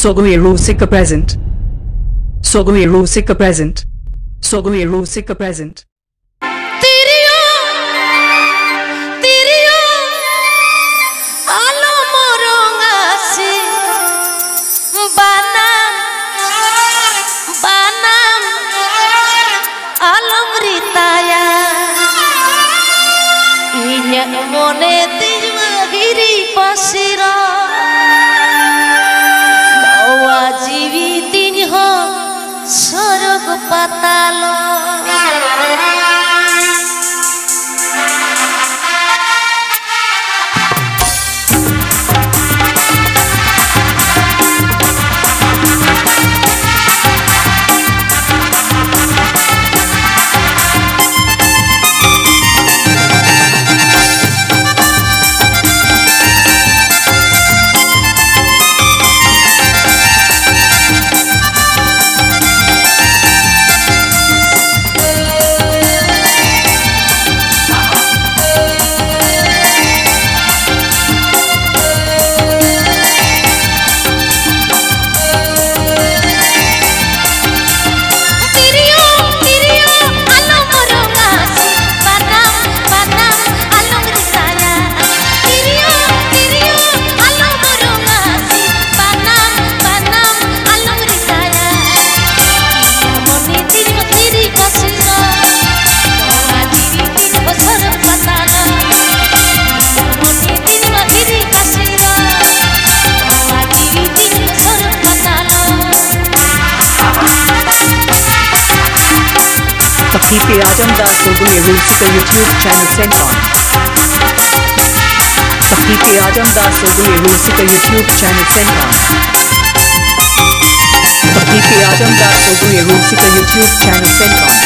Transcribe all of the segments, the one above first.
Sogai Rusika present. Sogai Rusika present. Sogai Rusika present. Mone tijma hiri pasira bawa jiwi tinho sorog patalo Keep Ajamda Sogai Rusika YouTube channel sent on. Keep Ajamda Sogai Rusika YouTube channel sent on. Keep Ajamda Sogai Rusika YouTube channel sent on.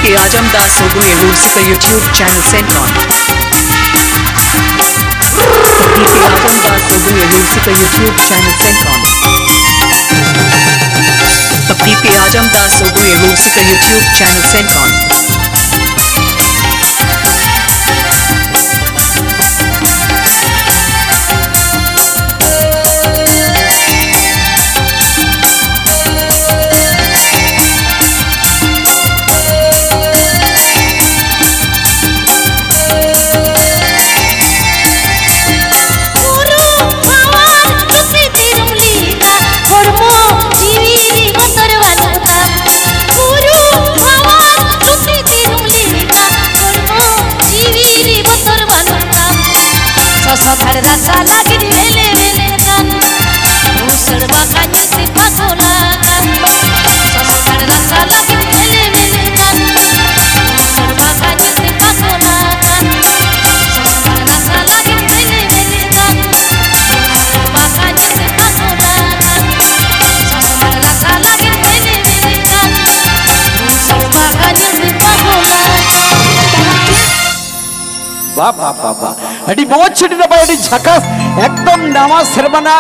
Keep Ajamda Sogai Rusika YouTube channel sent on. Keep Ajamda Sogai Rusika YouTube channel sent on. Keep Ajamda Sogai Rusika YouTube channel sent on. Sogai Rusika बाबा बाबा अड़ी मोच अड़ी झकास एकदम नामा सरबना